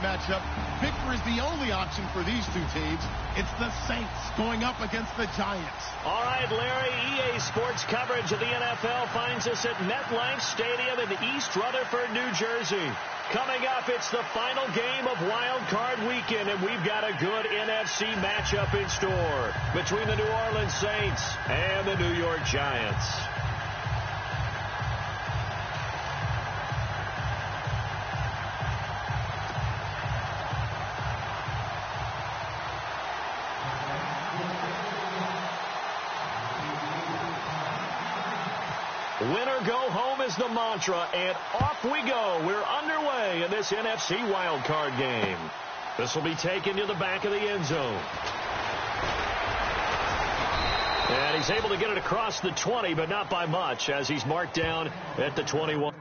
matchup. Victory is the only option for these two teams. It's the Saints going up against the Giants. All right, Larry, EA Sports coverage of the NFL finds us at MetLife Stadium in East Rutherford, New Jersey. Coming up, it's the final game of Wild Card Weekend, and we've got a good NFC matchup in store between the New Orleans Saints and the New York Giants. Winner go home is the mantra, and off we go. We're underway in this NFC wildcard game. This will be taken to the back of the end zone. And he's able to get it across the 20, but not by much, as he's marked down at the 21.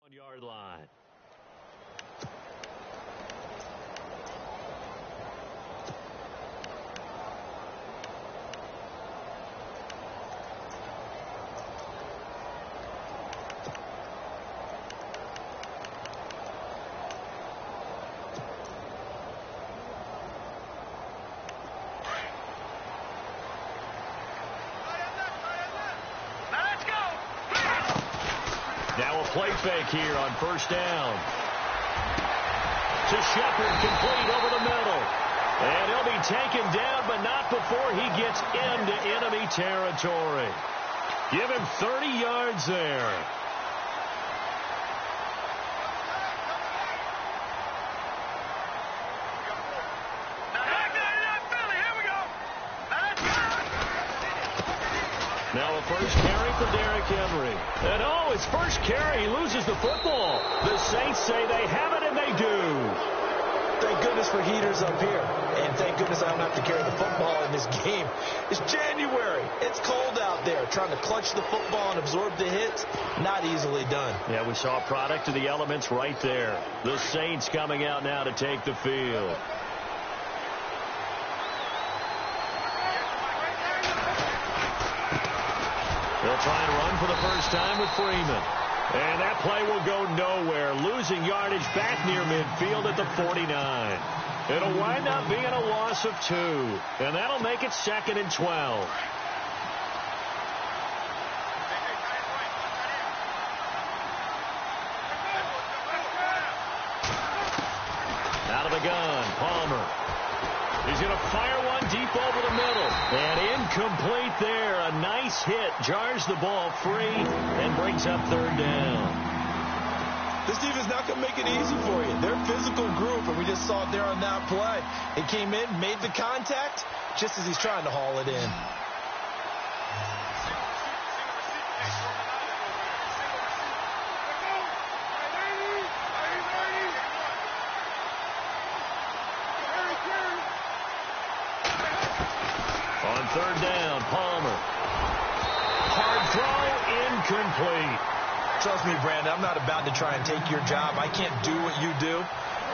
Yard line. Now a play fake here on first down. To Shepard, complete over the middle. And he'll be taken down, but not before he gets into enemy territory. Give him 30 yards there. Now a first carry for Derrick Henry. And oh, his first carry, he loses the football. The Saints say they have it, and they do. Thank goodness for heaters up here. And thank goodness I don't have to carry the football in this game. It's January. It's cold out there. Trying to clutch the football and absorb the hits, not easily done. Yeah, we saw a product of the elements right there. The Saints coming out now to take the field. They'll try and run for the first time with Freeman. And that play will go nowhere. Losing yardage back near midfield at the 49. It'll wind up being a loss of 2. And that'll make it 2nd and 12. Out of the gun, Palmer. He's going to fire one deep over the middle. And incomplete there. A nice hit. Jars the ball free and brings up 3rd down. This defense not going to make it easy for you. They're a physical group, and we just saw it there on that play. It came in, made the contact, just as he's trying to haul it in. On 3rd down, Palmer. Hard throw, incomplete. Trust me, Brandon, I'm not about to try and take your job. I can't do what you do.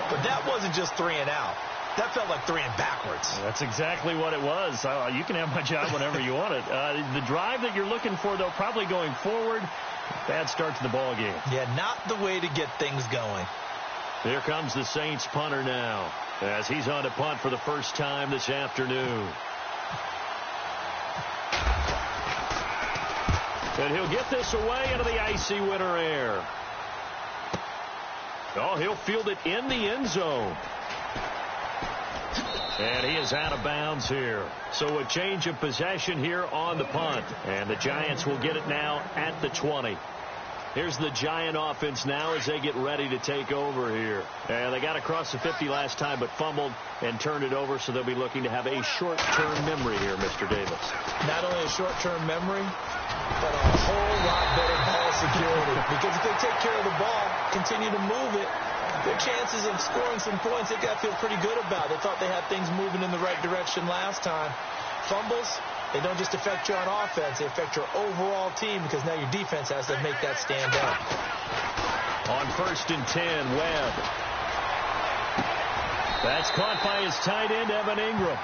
But that wasn't just 3 and out. That felt like 3 and backwards. That's exactly what it was. You can have my job whenever you want it. The drive that you're looking for, though, probably going forward. Bad start to the ball game. Yeah, not the way to get things going. Here comes the Saints punter now, as he's on to punt for the first time this afternoon. And he'll get this away into the icy winter air. Oh, he'll field it in the end zone. And he is out of bounds here. So a change of possession here on the punt. And the Giants will get it now at the 20. Here's the Giant offense now as they get ready to take over here. And they got across the 50 last time but fumbled and turned it over, so they'll be looking to have a short-term memory here, Mr. Davis. Not only a short-term memory, but a whole lot better ball security. Because if they take care of the ball, continue to move it, their chances of scoring some points, they got to feel pretty good about. They thought they had things moving in the right direction last time. Fumbles, they don't just affect you on offense, they affect your overall team because now your defense has to make that stand out. On 1st and 10, Webb. That's caught by his tight end, Evan Ingram.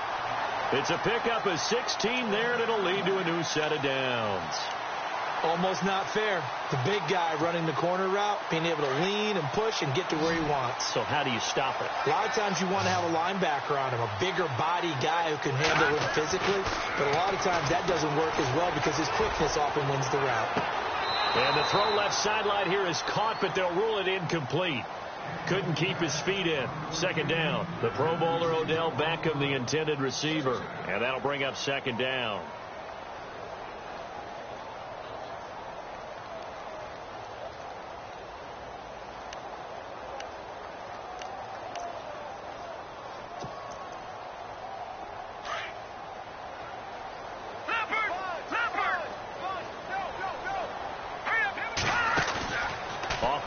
It's a pickup of 16 there, and it'll lead to a new set of downs. Almost not fair. The big guy running the corner route, being able to lean and push and get to where he wants. So how do you stop it? A lot of times you want to have a linebacker on him, a bigger body guy who can handle him physically. But a lot of times that doesn't work as well because his quickness often wins the route. And the throw left sideline here is caught, but they'll rule it incomplete. Couldn't keep his feet in. 2nd down. The Pro Bowler Odell Beckham, the intended receiver. And that'll bring up 2nd down.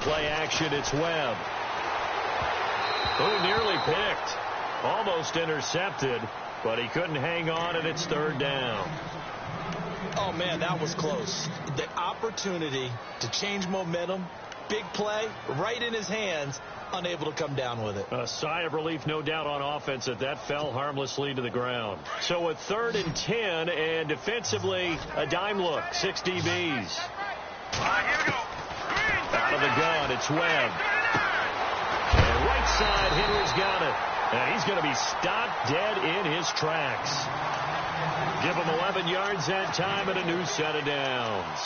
Play action, it's Webb. Who nearly picked. Almost intercepted, but he couldn't hang on, and it's 3rd down. Oh, man, that was close. The opportunity to change momentum, big play, right in his hands, unable to come down with it. A sigh of relief, no doubt, on offense that fell harmlessly to the ground. So a 3rd and 10, and defensively, a dime look. 6 DBs. Here we go. Out of the gun, it's Webb. And right side, Henry's got it. And he's going to be stopped dead in his tracks. Give him 11 yards that time and a new set of downs.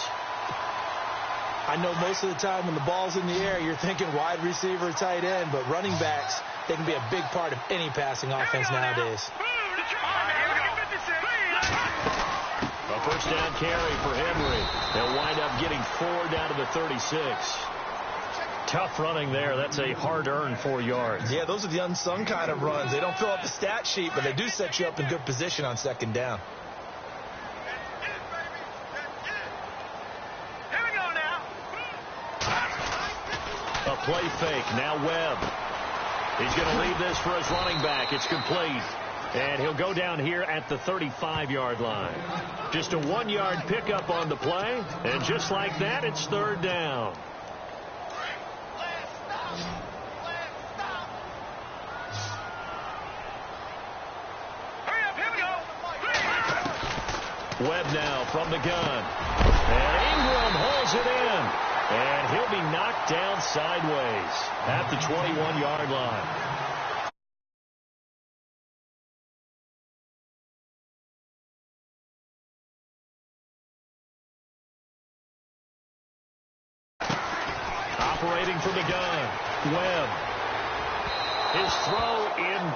I know most of the time when the ball's in the air, you're thinking wide receiver, tight end, but running backs, they can be a big part of any passing offense nowadays. A 1st down carry for Henry. They'll wind up getting 4 down to the 36. Tough running there. That's a hard-earned 4 yards. Yeah, those are the unsung kind of runs. They don't fill up the stat sheet, but they do set you up in good position on 2nd down. Here we go now. A play fake. Now Webb. He's going to leave this for his running back. It's complete. And he'll go down here at the 35-yard line. Just a 1-yard pickup on the play. And just like that, it's 3rd down. Hurry up, here we go. Webb now from the gun. And Ingram holds it in. And he'll be knocked down sideways at the 21-yard line. Operating from the gun, Webb. His throw in.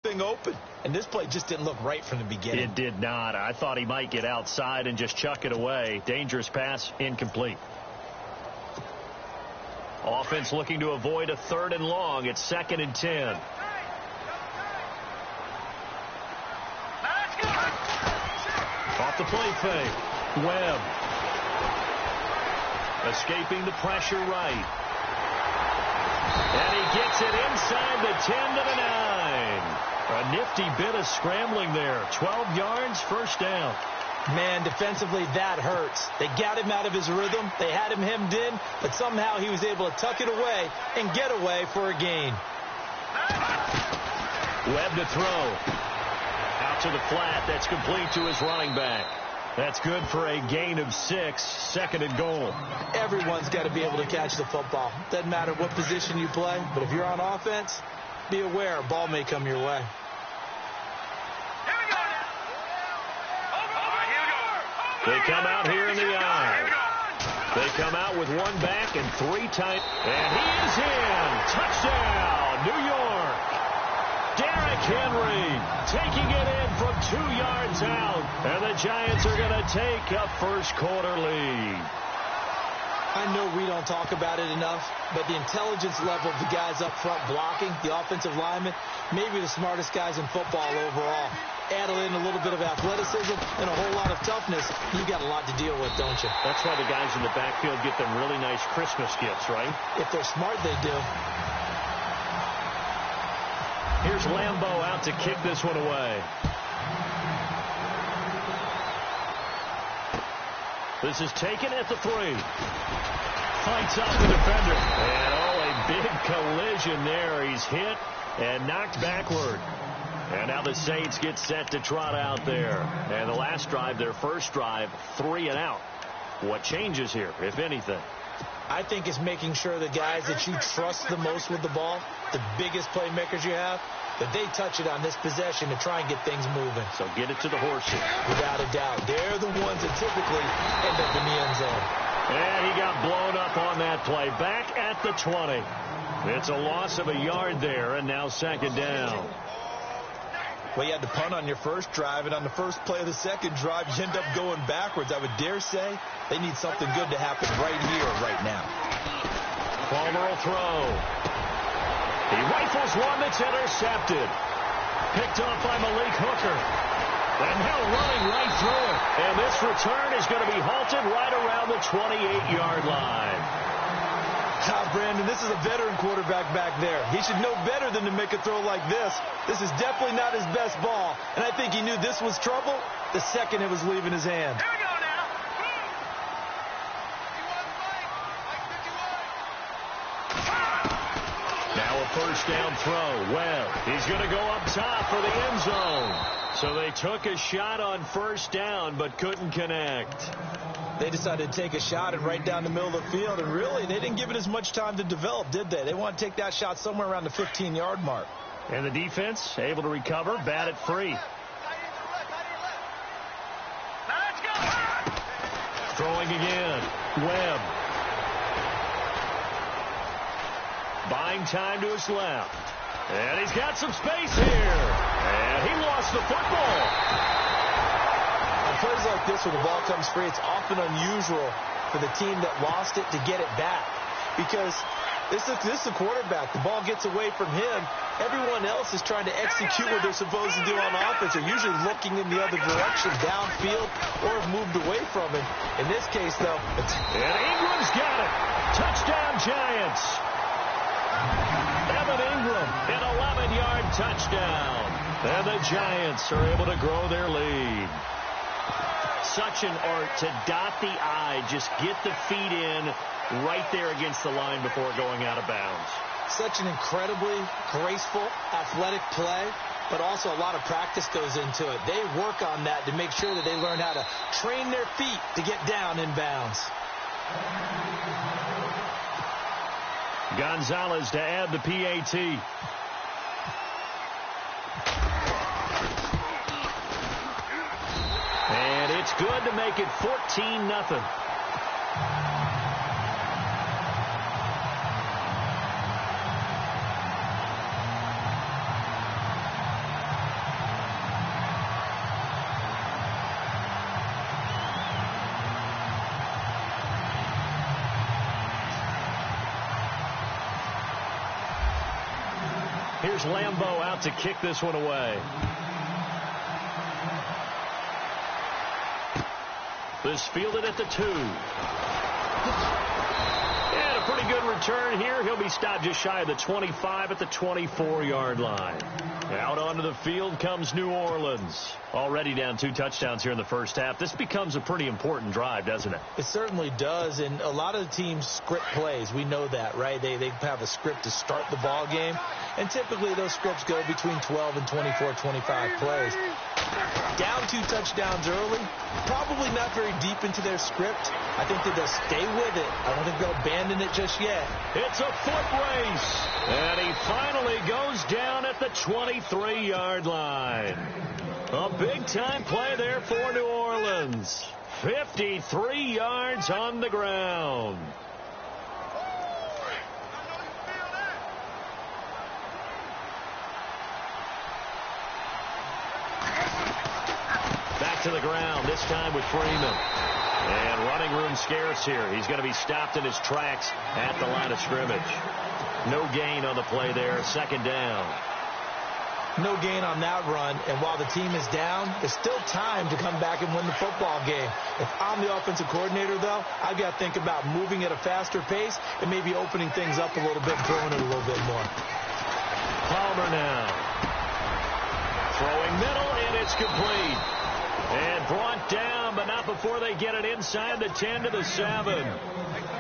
Thing open, and this play just didn't look right from the beginning. It did not. I thought he might get outside and just chuck it away. Dangerous pass, incomplete. Offense looking to avoid a 3rd and long. It's 2nd and 10. Off the play fake. Webb. Escaping the pressure right. And he gets it inside the 10 to the 9. A nifty bit of scrambling there. 12 yards, 1st down. Man, defensively, that hurts. They got him out of his rhythm. They had him hemmed in, but somehow he was able to tuck it away and get away for a gain. Webb to throw. Out to the flat. That's complete to his running back. That's good for a gain of 6, 2nd and goal. Everyone's got to be able to catch the football. Doesn't matter what position you play, but if you're on offense, be aware a ball may come your way. Here we go now. Over, here we go. They come out here in the eye. They come out with one back and 3 tight. And he is in. Touchdown, New York. Derrick Henry taking it in from 2 yards out. And the Giants are going to take a first quarter lead. I know we don't talk about it enough, but the intelligence level of the guys up front blocking, the offensive linemen, maybe the smartest guys in football overall. Add in a little bit of athleticism and a whole lot of toughness, you got a lot to deal with, don't you? That's why the guys in the backfield get them really nice Christmas gifts, right? If they're smart, they do. Here's Lambeau out to kick this one away. This is taken at the 3. Fights off the defender. And a big collision there. He's hit and knocked backward. And now the Saints get set to trot out there. And the last drive, their first drive, 3 and out. What changes here, if anything? I think it's making sure the guys that you trust the most with the ball, the biggest playmakers you have, that they touch it on this possession to try and get things moving. So get it to the horses. Without a doubt. They're the ones that typically end up in the end zone. And he got blown up on that play. Back at the 20. It's a loss of a yard there, and now 2nd down. Well, you had to punt on your first drive, and on the first play of the second drive, you end up going backwards. I would dare say they need something good to happen right here, right now. Palmer will throw. He rifles one that's intercepted. Picked off by Malik Hooker. And now running right through it. And this return is going to be halted right around the 28-yard line. Brandon, this is a veteran quarterback back there. He should know better than to make a throw like this. This is definitely not his best ball. And I think he knew this was trouble the second it was leaving his hand. Here we go now. Now a first down throw. Well, he's going to go up top for the end zone. So they took a shot on first down but couldn't connect. They decided to take a shot and right down the middle of the field, and really, they didn't give it as much time to develop, did they? They want to take that shot somewhere around the 15-yard mark. And the defense able to recover, bat it free. Now let's go. Throwing again. Webb. Buying time to his left. And he's got some space here. And he lost the football. On plays like this where the ball comes free, it's often unusual for the team that lost it to get it back. Because this is a quarterback. The ball gets away from him. Everyone else is trying to execute what they're supposed to do on offense. They're usually looking in the other direction, downfield, or have moved away from him. In this case, though, it's... And Ingram's got it. Touchdown, Giants. Evan Ingram, an 11-yard touchdown. And the Giants are able to grow their lead. Such an art to dot the I, just get the feet in right there against the line before going out of bounds. Such an incredibly graceful, athletic play, but also a lot of practice goes into it. They work on that to make sure that they learn how to train their feet to get down in bounds. Gonzalez to add the PAT. And it's good to make it 14-0. Here's Lambeau out to kick this one away. This fielded at the 2. And a pretty good return here. He'll be stopped just shy of the 25 at the 24-yard line. Out onto the field comes New Orleans. Already down 2 touchdowns here in the first half. This becomes a pretty important drive, doesn't it? It certainly does, and a lot of the teams script plays. We know that, right? They have a script to start the ball game, and typically those scripts go between 12 and 24, 25 plays. Down 2 touchdowns early, probably not very deep into their script. I think that they'll stay with it. I don't think they'll abandon it just yet. It's a foot race, and he finally goes down at the 23-yard line. A big-time play there for New Orleans. 53 yards on the ground. Back to the ground, this time with Freeman. And running room scarce here. He's going to be stopped in his tracks at the line of scrimmage. No gain on the play there. Second down. No gain on that run, and while the team is down, there's still time to come back and win the football game. If I'm the offensive coordinator, though, I've got to think about moving at a faster pace and maybe opening things up a little bit, throwing it a little bit more. Palmer now. Throwing middle, and it's complete. And brought down, but not before they get it inside the 10 to the 7.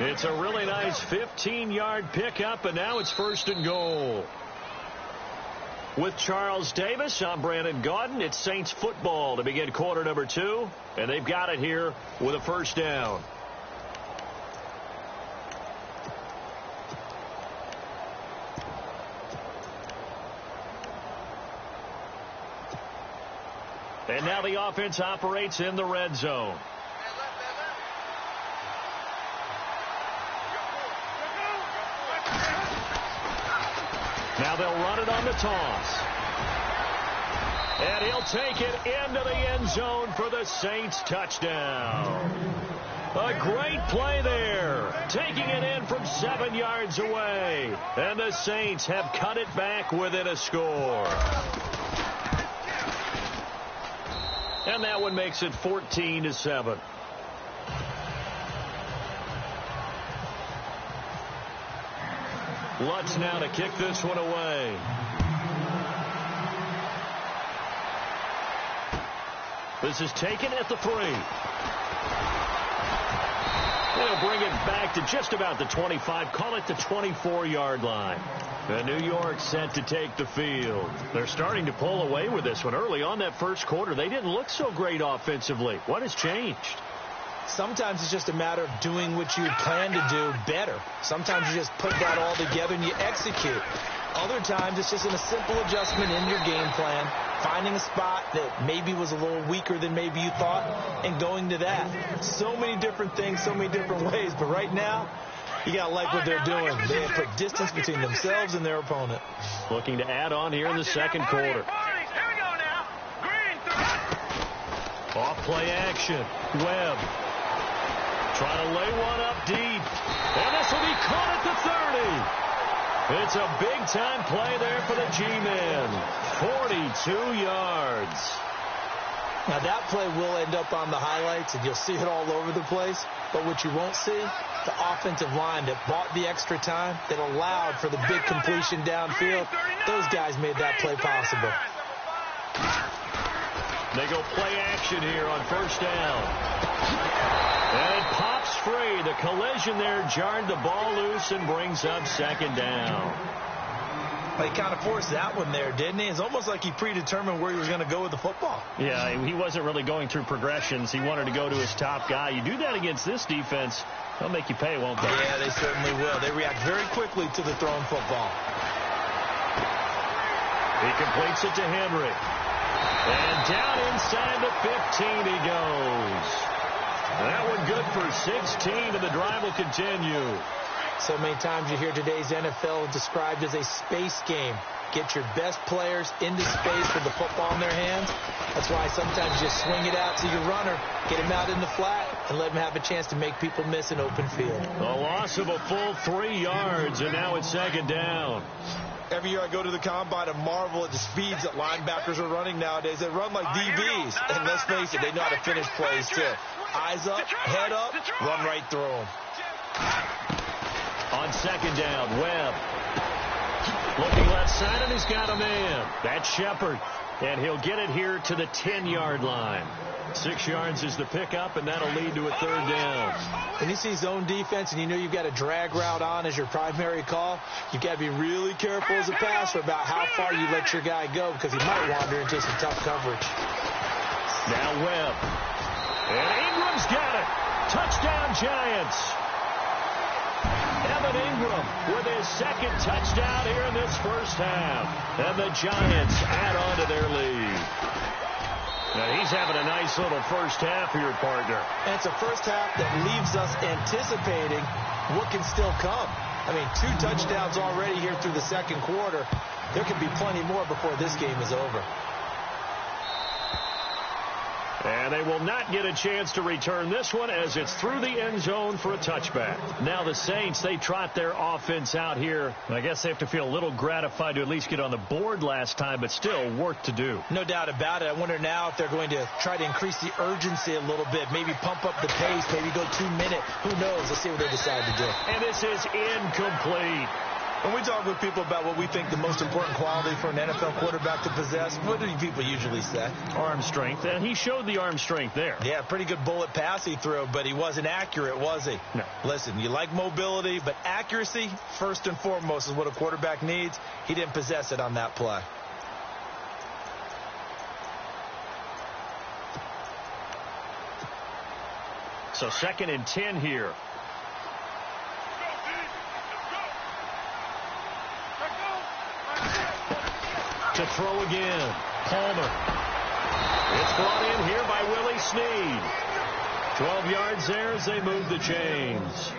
It's a really nice 15-yard pickup, and now it's 1st and goal. With Charles Davis, I'm Brandon Gaudin. It's Saints football to begin quarter number 2, and they've got it here with a 1st down. And now the offense operates in the red zone. Now they'll run it on the toss. And he'll take it into the end zone for the Saints touchdown. A great play there. Taking it in from 7 yards away. And the Saints have cut it back within a score. And that one makes it 14-7. Lutz now to kick this one away. This is taken at the 3. They'll bring it back to just about the 25. Call it the 24-yard line. And New York set to take the field. They're starting to pull away with this one. Early on that first quarter, they didn't look so great offensively. What has changed? Sometimes it's just a matter of doing what you plan to do better. Sometimes you just put that all together and you execute. Other times it's just a simple adjustment in your game plan, finding a spot that maybe was a little weaker than maybe you thought, and going to that. So many different things, so many different ways, but right now, you got to like what they're doing. They have put distance between themselves and their opponent. Looking to add on here in the second quarter. Off play action. Webb. Trying to lay one up deep. And this will be caught at the 30. It's a big-time play there for the G-men. 42 yards. Now, that play will end up on the highlights, and you'll see it all over the place. But what you won't see, the offensive line that bought the extra time, that allowed for the big completion downfield, those guys made that play possible. They go play action here on 1st down. And it pops free. The collision there jarred the ball loose and brings up 2nd down. He kind of forced that one there, didn't he? It's almost like he predetermined where he was going to go with the football. Yeah, he wasn't really going through progressions. He wanted to go to his top guy. You do that against this defense, they'll make you pay, won't they? Yeah, they certainly will. They react very quickly to the thrown football. He completes it to Henry. And down inside the 15 he goes. That one good for 16, and the drive will continue. So many times you hear today's NFL described as a space game. Get your best players into space with the football in their hands. That's why sometimes you swing it out to your runner, get him out in the flat, and let him have a chance to make people miss an open field. A loss of a full 3 yards, and now it's 2nd down. Every year I go to the combine and marvel at the speeds that linebackers are running nowadays. They run like DBs. And let's face it, they know how to finish plays too. Eyes up, head up, run right through them. On 2nd down, Webb. Looking left side, and he's got a man. That's Shepard. And he'll get it here to the 10-yard line. 6 yards is the pickup, and that'll lead to a 3rd down. When you see zone defense and you know you've got a drag route on as your primary call, you've got to be really careful as a passer about how far you let your guy go because he might wander into some tough coverage. Now Webb. And Ingram's got it. Touchdown, Giants. Evan Ingram with his 2nd touchdown here in this first half. And the Giants add on to their lead. Now he's having a nice little first half here, partner. And it's a first half that leaves us anticipating what can still come. I mean, 2 touchdowns already here through the second quarter. There could be plenty more before this game is over. And they will not get a chance to return this one as it's through the end zone for a touchback. Now the Saints, they trot their offense out here. I guess they have to feel a little gratified to at least get on the board last time, but still work to do. No doubt about it. I wonder now if they're going to try to increase the urgency a little bit, maybe pump up the pace, maybe go 2 minute. Who knows? Let's see what they decide to do. And this is incomplete. When we talk with people about what we think the most important quality for an NFL quarterback to possess, what do people usually say? Arm strength, and he showed the arm strength there. Yeah, pretty good bullet pass he threw, but he wasn't accurate, was he? No. Listen, you like mobility, but accuracy, first and foremost, is what a quarterback needs. He didn't possess it on that play. So 2nd and 10 here. To throw again. Palmer. It's brought in here by Willie Snead. 12 yards there as they move the chains.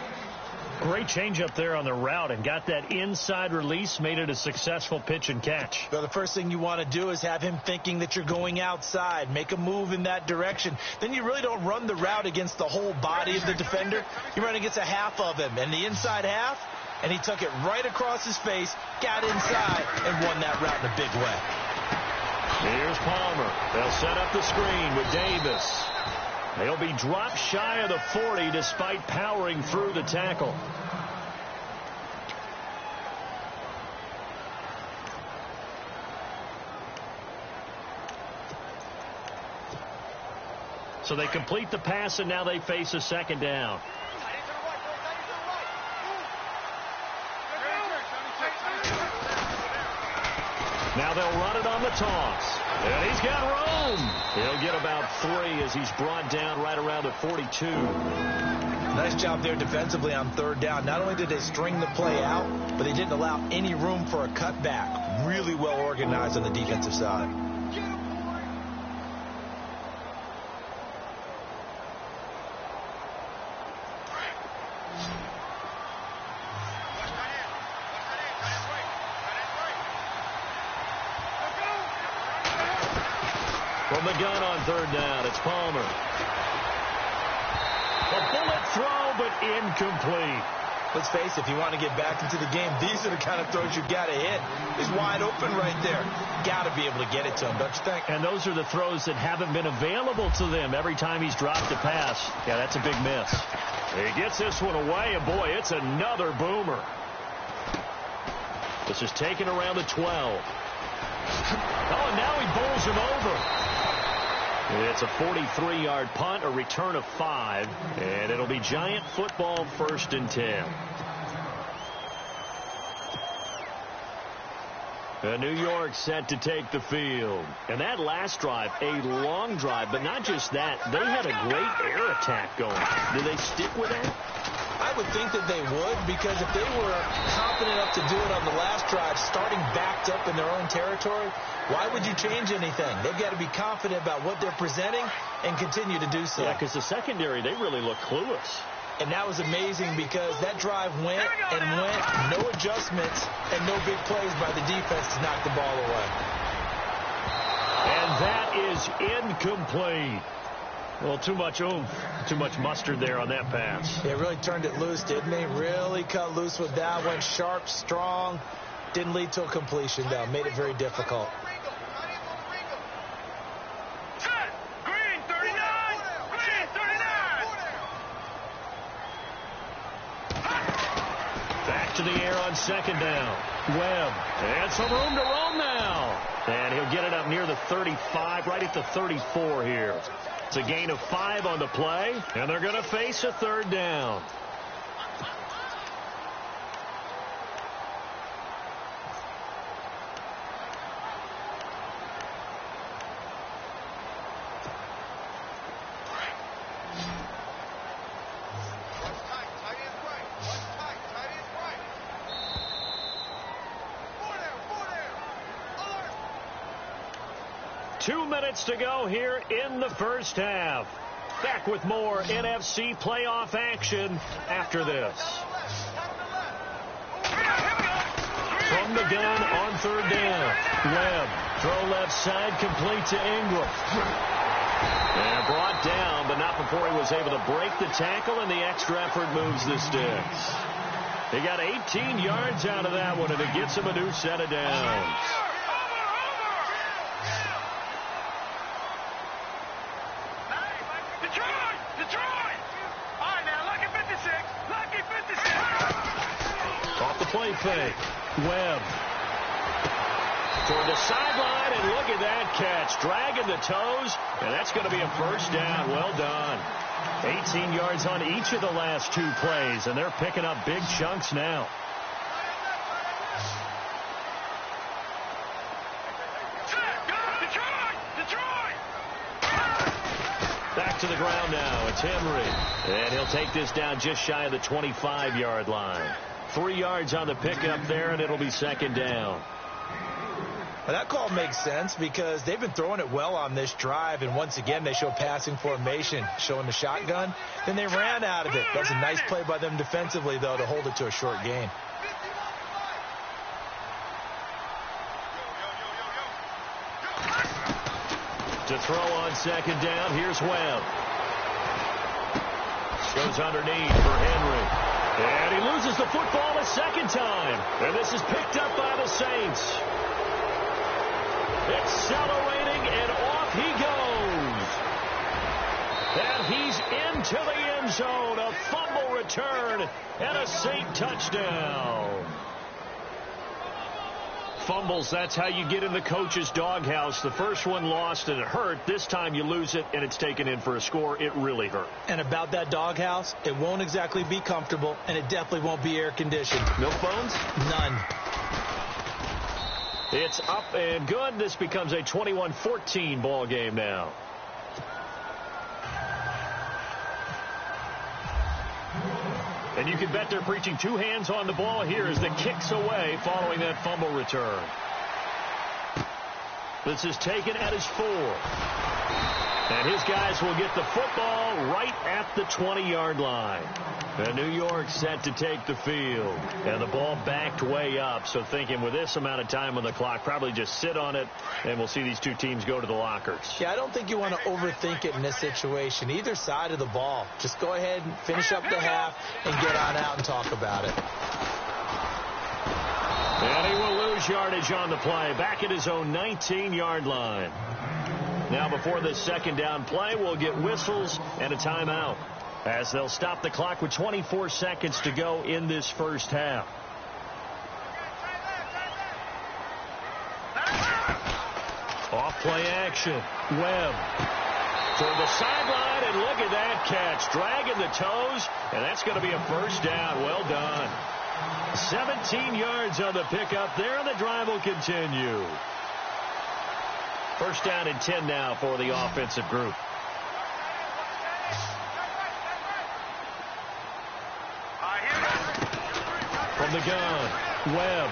Great change up there on the route and got that inside release, made it a successful pitch and catch. Well, the first thing you want to do is have him thinking that you're going outside, make a move in that direction. Then you really don't run the route against the whole body of the defender. You run against a half of him, and the inside half, and he took it right across his face, got inside, and won that route in a big way. Here's Palmer. They'll set up the screen with Davis. They'll be dropped shy of the 40 despite powering through the tackle. So they complete the pass, and now they face a 2nd down. Now they'll run it on the toss. And he's got room. He'll get about 3 as he's brought down right around the 42. Nice job there defensively on 3rd down. Not only did they string the play out, but they didn't allow any room for a cutback. Really well organized on the defensive side. From the gun on 3rd down, it's Palmer. A bullet throw, but incomplete. Let's face it, if you want to get back into the game, these are the kind of throws you got to hit. He's wide open right there. Got to be able to get it to him, don't you think? And those are the throws that haven't been available to them every time he's dropped a pass. Yeah, that's a big miss. He gets this one away, and boy, it's another boomer. This is taken around the 12. Oh, and now he bowls him over. It's a 43-yard punt, a return of 5, and it'll be Giant football 1st and 10. New York set to take the field. And that last drive, a long drive, but not just that. They had a great air attack going. Do they stick with that? I would think that they would, because if they were confident enough to do it on the last drive, starting backed up in their own territory, why would you change anything? They've got to be confident about what they're presenting and continue to do so. Yeah, because the secondary, they really look clueless. And that was amazing because that drive went and went, no adjustments, and no big plays by the defense to knock the ball away. And that is incomplete. Well, too much oomph, too much mustard there on that pass. They really turned it loose, didn't they? Really cut loose with that one. Sharp, strong. Didn't lead to a completion, though. Made it very difficult. Green 39! Green 39! Back to the air on 2nd down. Webb. And some room to roam now. And he'll get it up near the 35, right at the 34 here. It's a gain of 5 on the play, and they're going to face a 3rd down. 2 minutes to go here in the first half. Back with more NFC playoff action after this. From the gun on 3rd down. Webb, throw left side, complete to Ingram. And brought down, but not before he was able to break the tackle, and the extra effort moves the sticks. He got 18 yards out of that one, and it gets him a new set of downs. Detroit! All right, now, lucky 56. Lucky 56. Off the play fake. Webb. Toward the sideline, and look at that catch. Dragging the toes, and that's going to be a first down. Well done. 18 yards on each of the last 2 plays, and they're picking up big chunks now. Detroit! Back to the ground now. It's Henry. And he'll take this down just shy of the 25-yard line. 3 yards on the pickup there, and it'll be 2nd down. Well, that call makes sense because they've been throwing it well on this drive, and once again they show passing formation, showing the shotgun. Then they ran out of it. That's a nice play by them defensively, though, to hold it to a short gain. To throw on 2nd down, here's Webb. Goes underneath for Henry. And he loses the football a 2nd time. And this is picked up by the Saints. Accelerating, and off he goes. And he's into the end zone. A fumble return and a Saint touchdown. Fumbles, that's how you get in the coach's doghouse. The first one lost and it hurt. This time you lose it and it's taken in for a score. It really hurt. And about that doghouse, it won't exactly be comfortable, and it definitely won't be air-conditioned. Milk bones? None. It's up and good. This becomes a 21-14 ball game now. And you can bet they're preaching 2 hands on the ball here as the kick's away following that fumble return. This is taken at his 4. And his guys will get the football right at the 20-yard line. And New York set to take the field. And the ball backed way up. So thinking with this amount of time on the clock, probably just sit on it, and we'll see these 2 teams go to the lockers. Yeah, I don't think you want to overthink it in this situation. Either side of the ball. Just go ahead and finish up the half and get on out and talk about it. And he will lose yardage on the play. Back at his own 19-yard line. Now before this 2nd down play, we'll get whistles and a timeout, as they'll stop the clock with 24 seconds to go in this first half. Off play action. Webb toward the sideline, and look at that catch. Dragging the toes, and that's going to be a first down. Well done. 17 yards on the pickup there, and the drive will continue. First down and 10 now for the offensive group. From the gun, Webb.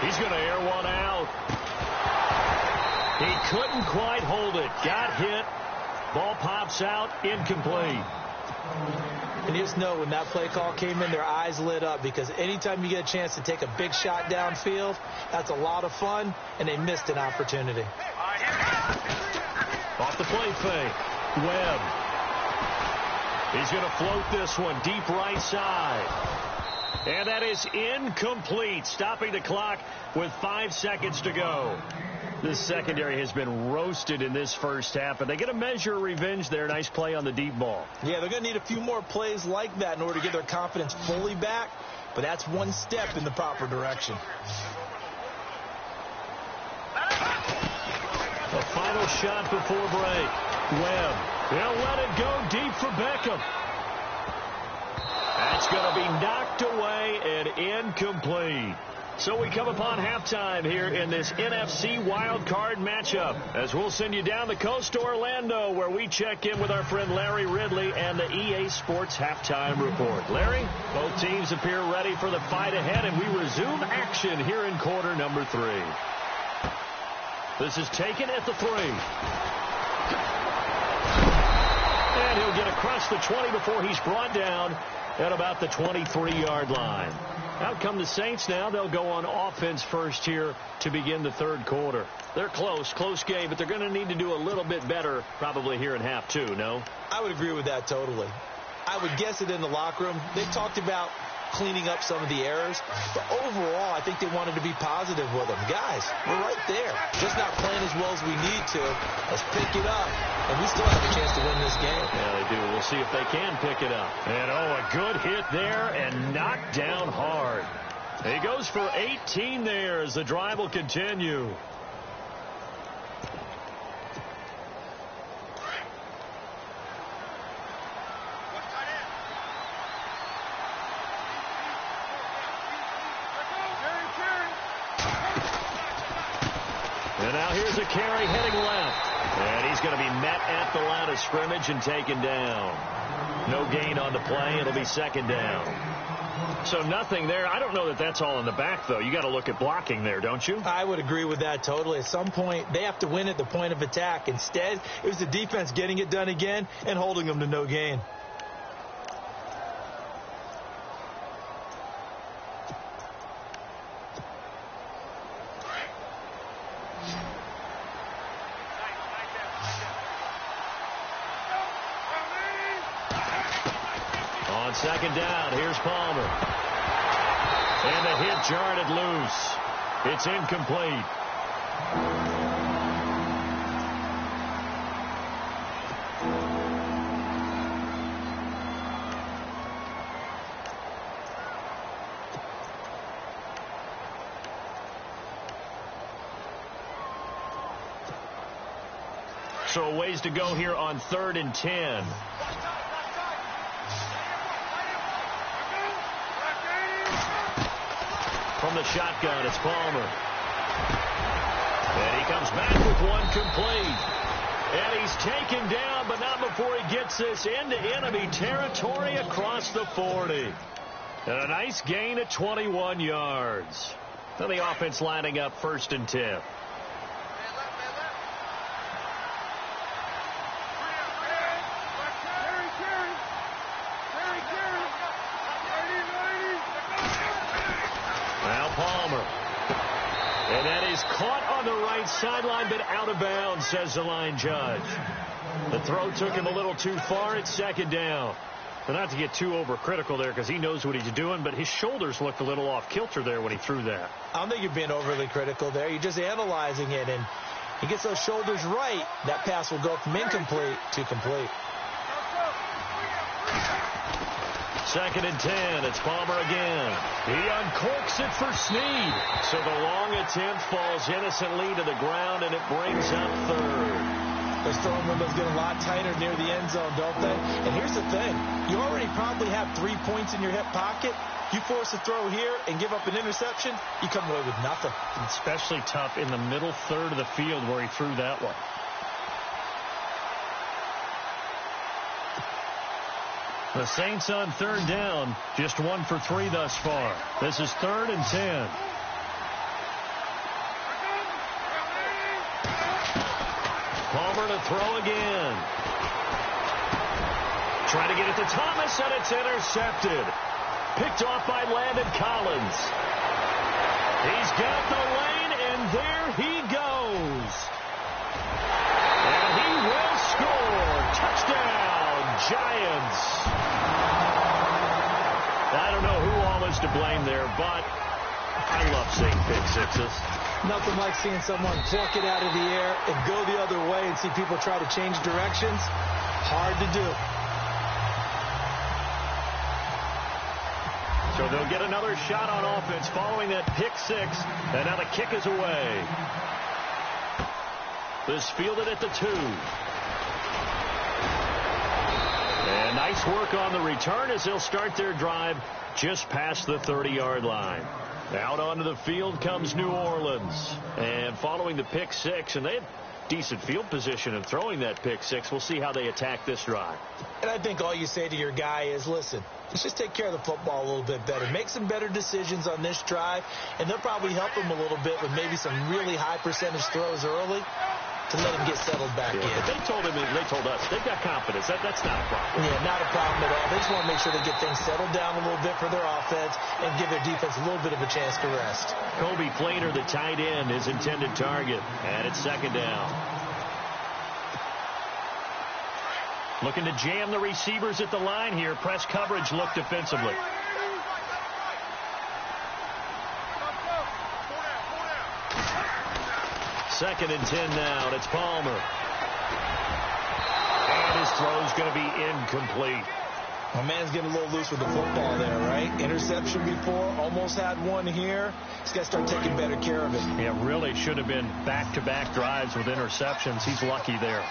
He's going to air one out. He couldn't quite hold it. Got hit. Ball pops out. Incomplete. And you just know when that play call came in, their eyes lit up, because anytime you get a chance to take a big shot downfield, that's a lot of fun, and they missed an opportunity. Off the play fake. Webb. He's going to float this one deep right side. And that is incomplete, stopping the clock with 5 seconds to go. This secondary has been roasted in this first half, and they get a measure of revenge there. Nice play on the deep ball. Yeah, they're going to need a few more plays like that in order to get their confidence fully back, but that's one step in the proper direction. The final shot before break. Webb. They'll let it go deep for Beckham. That's going to be knocked away and incomplete. So we come upon halftime here in this NFC wild card matchup, as we'll send you down the coast to Orlando, where we check in with our friend Larry Ridley and the EA Sports Halftime Report. Larry, both teams appear ready for the fight ahead, and we resume action here in quarter number 3. This is taken at the 3. And he'll get across the 20 before he's brought down at about the 23-yard line. Out come the Saints now. They'll go on offense first here to begin the third quarter. They're close game, but they're going to need to do a little bit better probably here in half 2, no? I would agree with that totally. I would guess it in the locker room. They talked about cleaning up some of the errors, but overall, I think they wanted to be positive with them. Guys, we're right there. Just not playing as well as we need to. Let's pick it up, and we still have a chance to win this game. Yeah, they do. We'll see if they can pick it up. And, a good hit there and knocked down hard. He goes for 18 there as the drive will continue. And now here's a carry heading left. And he's going to be met at the line of scrimmage and taken down. No gain on the play. It'll be second down. So nothing there. I don't know that that's all in the back, though. You got to look at blocking there, don't you? I would agree with that totally. At some point, they have to win at the point of attack. Instead, it was the defense getting it done again and holding them to no gain. Second down. Here's Palmer. And the hit jarred it loose. It's incomplete. So a ways to go here on 3rd and 10. From the shotgun, it's Palmer. And he comes back with one complete. And he's taken down, but not before he gets this into enemy territory across the 40. And a nice gain at 21 yards. Now the offense lining up 1st and 10. And that is caught on the right sideline, but out of bounds, says the line judge. The throw took him a little too far. It's second down. But not to get too overcritical there because he knows what he's doing, but his shoulders looked a little off kilter there when he threw that. I don't think you're being overly critical there. You're just analyzing it, and he gets those shoulders right. That pass will go from incomplete to complete. 2nd and 10. It's Palmer again. He uncorks it for Snead. So the long attempt falls innocently to the ground, and it brings up 3rd. Those throwing windows get a lot tighter near the end zone, don't they? And here's the thing. You already probably have 3 points in your hip pocket. You force a throw here and give up an interception, you come away with nothing. Especially tough in the middle 3rd of the field where he threw that one. The Saints on 3rd down, just 1 for 3 thus far. This is 3rd and 10. Palmer to throw again. Trying to get it to Thomas, and it's intercepted. Picked off by Landon Collins. He's got the lane, and there he goes. And he will score. Touchdown, Giants. I don't know who all is to blame there, but I love seeing pick sixes. Nothing like seeing someone pluck it out of the air and go the other way and see people try to change directions. Hard to do. So they'll get another shot on offense following that pick six, and now the kick is away. This fielded at the 2. And nice work on the return as they'll start their drive just past the 30-yard line. Out onto the field comes New Orleans. And following the pick six, and they had decent field position in throwing that pick six. We'll see how they attack this drive. And I think all you say to your guy is, listen, Let's just take care of the football a little bit better. Make some better decisions on this drive, and they'll probably help him a little bit with maybe some really high percentage throws early to let him get settled back in. They told us they've got confidence. That's not a problem. Yeah, not a problem at all. They just want to make sure they get things settled down a little bit for their offense and give their defense a little bit of a chance to rest. Kobe Flainer, the tight end, his intended target. And it's second down. Looking to jam the receivers at the line here. Press coverage look defensively. Second and 10 now, and it's Palmer. And his throw's going to be incomplete. My man's getting a little loose with the football there, right? Interception before, almost had one here. He's got to start taking better care of it. Yeah, really should have been back-to-back drives with interceptions. He's lucky there.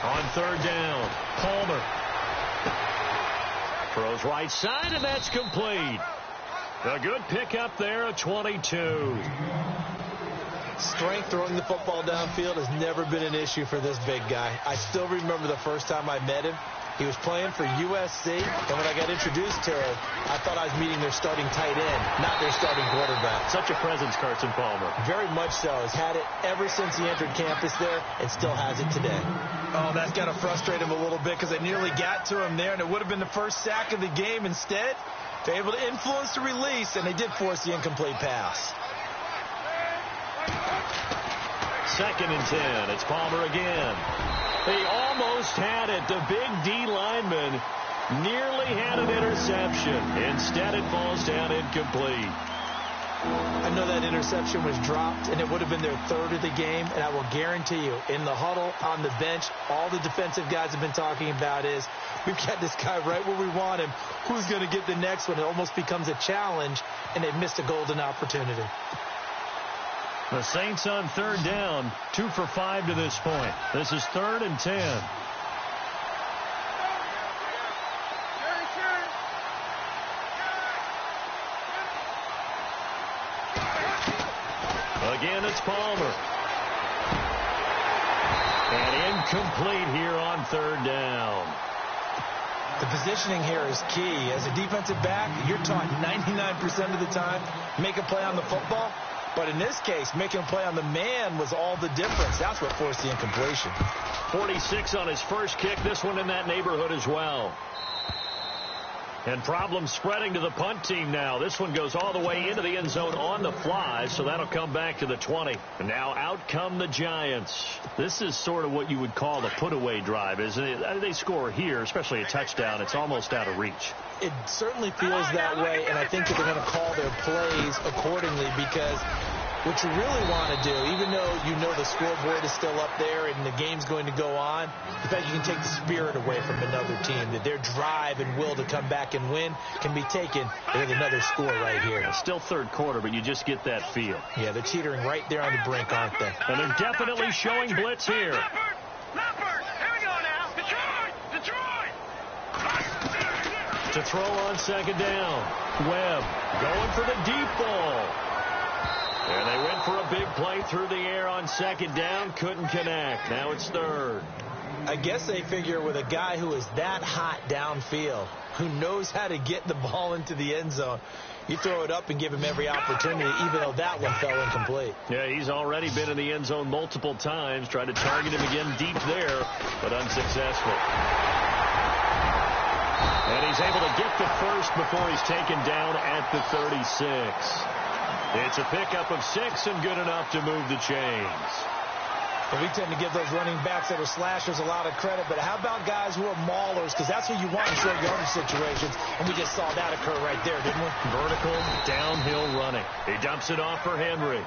On third down, Palmer. Throws right side, and that's complete. A good pickup there at 22. Strength throwing the football downfield has never been an issue for this big guy. I still remember the first time I met him. He was playing for USC, and when I got introduced to him, I thought I was meeting their starting tight end, not their starting quarterback. Such a presence, Carson Palmer. Very much so. He's had it ever since he entered campus there and still has it today. Oh, that's got to frustrate him a little bit because I nearly got to him there, and it would have been the first sack of the game. Instead, they're able to influence the release, and they did force the incomplete pass. Second and 10. It's Palmer again. They almost had it. The big D lineman nearly had an interception. Instead, it falls down incomplete. I know that interception was dropped, and it would have been their third of the game, and I will guarantee you, in the huddle, on the bench, all the defensive guys have been talking about is, we've got this guy right where we want him. Who's going to get the next one? It almost becomes a challenge, and they've missed a golden opportunity. The Saints on third down, 2 for 5 to this point. This is third and 10. Again, it's Palmer. And incomplete here on third down. The positioning here is key. As a defensive back, you're taught 99% of the time, make a play on the football. But in this case, making a play on the man was all the difference. That's what forced the incompletion. 46 on his first kick. This one in that neighborhood as well. And problems spreading to the punt team now. This one goes all the way into the end zone on the fly, so that'll come back to the 20. And now out come the Giants. This is sort of what you would call a put-away drive, isn't it? They score here, especially a touchdown. It's almost out of reach. It certainly feels that way, and I think that they're going to call their plays accordingly because what you really want to do, even though you know the scoreboard is still up there and the game's going to go on, the fact you can take the spirit away from another team, that their drive and will to come back and win can be taken with another score right here. It's still third quarter, but you just get that feel. Yeah, they're teetering right there on the brink, aren't they? And they're definitely showing blitz here. Leopard! Here we go now! Detroit! To throw on second down. Webb going for the deep ball. And they went for a big play through the air on second down. Couldn't connect. Now it's third. I guess they figure with a guy who is that hot downfield, who knows how to get the ball into the end zone, you throw it up and give him every opportunity, even though that one fell incomplete. Yeah, he's already been in the end zone multiple times. Tried to target him again deep there, but unsuccessful. And he's able to get the first before he's taken down at the 36. It's a pickup of 6 and good enough to move the chains. And we tend to give those running backs that are slashers a lot of credit, but how about guys who are maulers? Because that's who you want in short yardage situations, and we just saw that occur right there, didn't we? Vertical, downhill running. He dumps it off for Henry.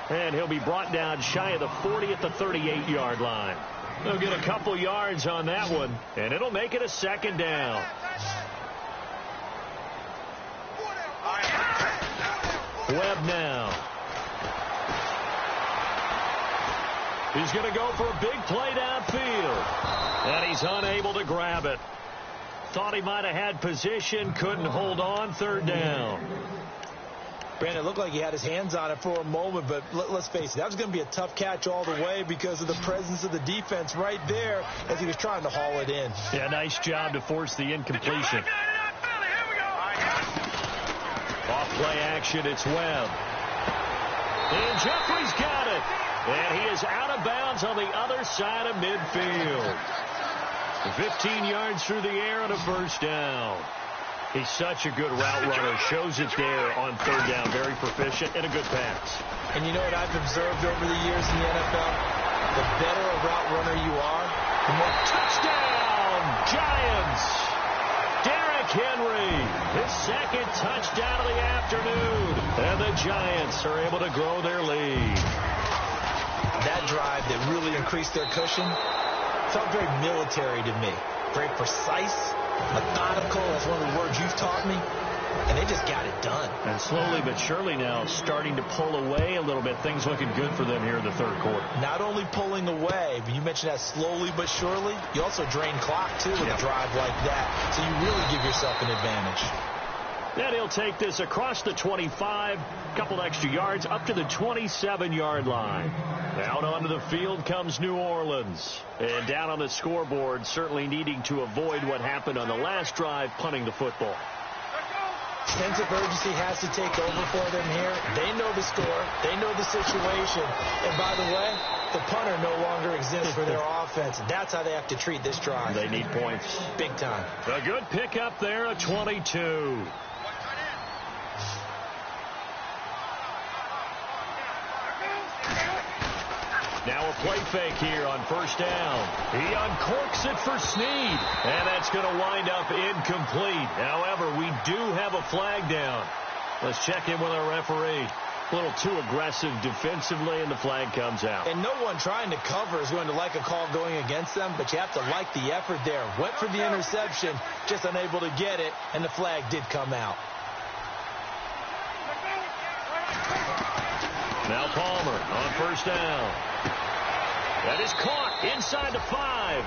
And he'll be brought down shy of the 40 at the 38-yard line. They'll get a couple yards on that one, and it'll make it a second down. Webb now. He's going to go for a big play downfield. And he's unable to grab it. Thought he might have had position, couldn't hold on, third down. Brandon, it looked like he had his hands on it for a moment, but let's face it, that was going to be a tough catch all the way because of the presence of the defense right there as he was trying to haul it in. Yeah, nice job to force the incompletion. Off play action, it's Webb. And Jeffrey's got it. And he is out of bounds on the other side of midfield. 15 yards through the air and a first down. He's such a good route runner. Shows it there on third down. Very proficient and a good pass. And you know what I've observed over the years in the NFL? The better a route runner you are, the more touchdown, Giants. Derrick Henry, his second touchdown of the afternoon. And the Giants are able to grow their lead. That drive that really increased their cushion felt very military to me. Very precise, methodical. That's one of the words you've taught me. And they just got it done. And slowly but surely now starting to pull away a little bit. Things looking good for them here in the third quarter. Not only pulling away, but you mentioned that slowly but surely. You also drain clock, too, with a drive like that. So you really give yourself an advantage. Then he'll take this across the 25, couple extra yards, up to the 27-yard line. Out onto the field comes New Orleans. And down on the scoreboard, certainly needing to avoid what happened on the last drive, punting the football. Sense of urgency has to take over for them here. They know the score. They know the situation. And by the way, the punter no longer exists for their offense. That's how they have to treat this drive. They need points. Big time. A good pickup there, a 22. Now a play fake here on first down. He uncorks it for Snead. And that's going to wind up incomplete. However, we do have a flag down. Let's check in with our referee. A little too aggressive defensively, and the flag comes out. And no one trying to cover is going to like a call going against them, but you have to like the effort there. Went for the interception, just unable to get it, and the flag did come out. Now Palmer on first down. That is caught inside the 5.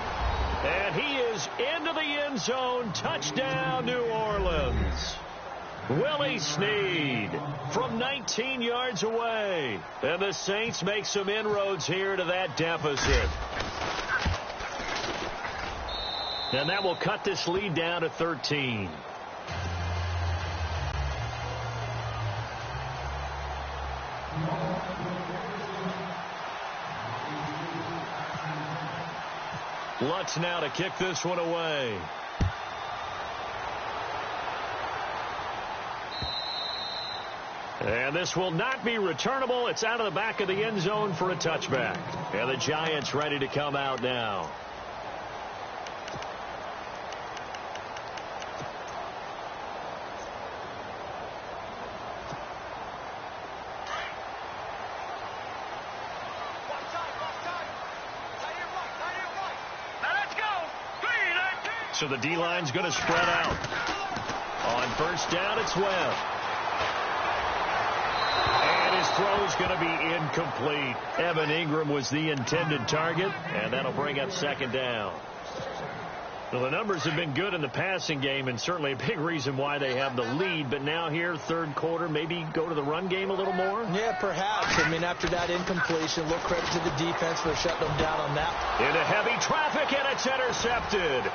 And he is into the end zone. Touchdown, New Orleans. Willie Snead from 19 yards away. And the Saints make some inroads here to that deficit. And that will cut this lead down to 13. Lutz now to kick this one away. And this will not be returnable. It's out of the back of the end zone for a touchback. And the Giants ready to come out now. So the D-line's going to spread out. On first down, it's Webb. And his throw's going to be incomplete. Evan Ingram was the intended target, and that'll bring up second down. Well, the numbers have been good in the passing game, and certainly a big reason why they have the lead. But now here, third quarter, maybe go to the run game a little more? Yeah, perhaps. I mean, after that incompletion, a little credit to the defense for shutting them down on that. Into heavy traffic, and it's intercepted.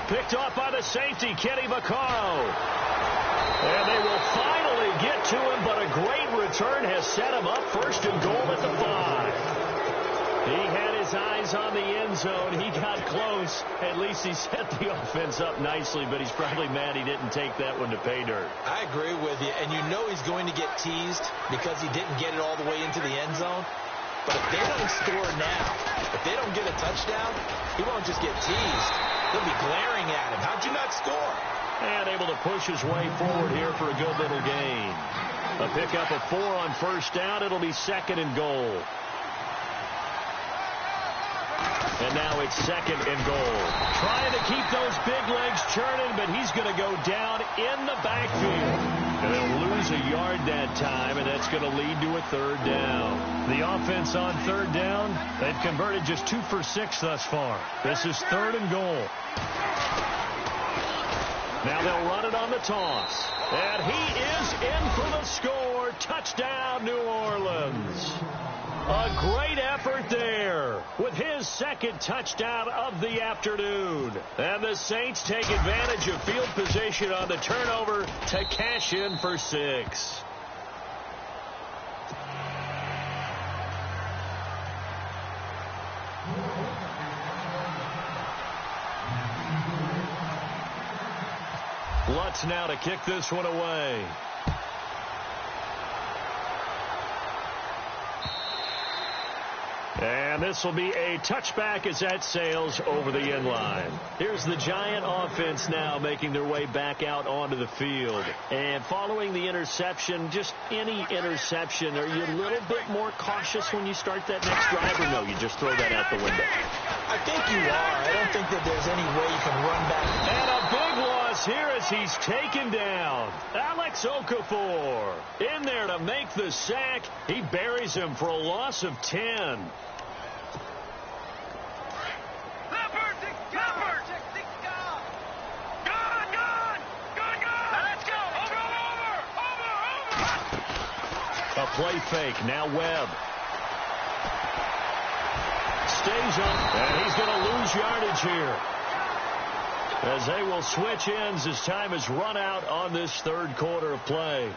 Picked off by the safety, Kenny Vaccaro. And they will finally get to him, but a great return has set him up first and goal at the 5. He had his eyes on the end zone. He got close. At least he set the offense up nicely, but he's probably mad he didn't take that one to pay dirt. I agree with you, and you know he's going to get teased because he didn't get it all the way into the end zone. But if they don't score now, if they don't get a touchdown, he won't just get teased. They'll be glaring at him. How'd you not score? And able to push his way forward here for a good little gain. A pickup of 4 on first down. It'll be second and goal. And now it's second and goal. Trying to keep those big legs churning, but he's going to go down in the backfield. And they'll lose a yard that time, and that's going to lead to a third down. The offense on third down, they've converted just 2 for 6 thus far. This is third and goal. Now they'll run it on the toss. And he is in for the score. Touchdown, New Orleans. A great effort there with his second touchdown of the afternoon. And the Saints take advantage of field position on the turnover to cash in for 6. Lutz now to kick this one away. And this will be a touchback as that sails over the end line. Here's the Giant offense now making their way back out onto the field. And following the interception, just any interception, are you a little bit more cautious when you start that next drive, or no, you just throw that out the window? I think you are. I don't think that there's any way you can run back. And a big loss here as he's taken down. Alex Okafor in there to make the sack. He buries him for a loss of 10. A play fake. Now Webb. Stays up, and he's going to lose yardage here, as they will switch ends as time is run out on this third quarter of play.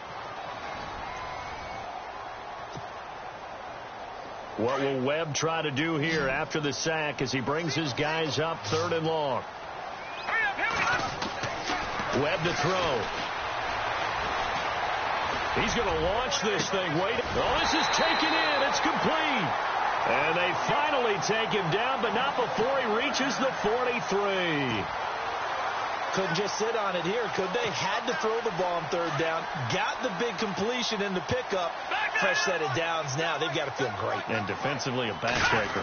What will Webb try to do here after the sack as he brings his guys up 3rd and long? Webb to throw. He's going to launch this thing. Wait. Oh, this is taken in. It's complete. And they finally take him down, but not before he reaches the 43. Couldn't just sit on it here, could they? Had to throw the ball on 3rd down. Got the big completion in the pickup. Fresh set of downs now. They've got to feel great. And defensively, a backbreaker.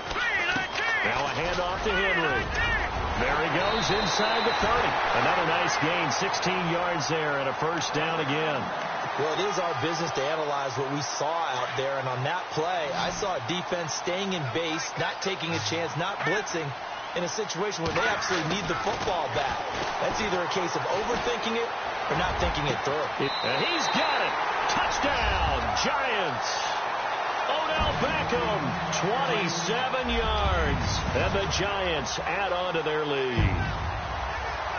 Now a handoff to Henry. There he goes inside the 30. Another nice gain, 16 yards there, and a first down again. Well, it is our business to analyze what we saw out there, and on that play, I saw a defense staying in base, not taking a chance, not blitzing in a situation where they absolutely need the football back. That's either a case of overthinking it or not thinking it through. And he's got it. Touchdown, Giants. Odell Beckham, 27 yards. And the Giants add on to their lead.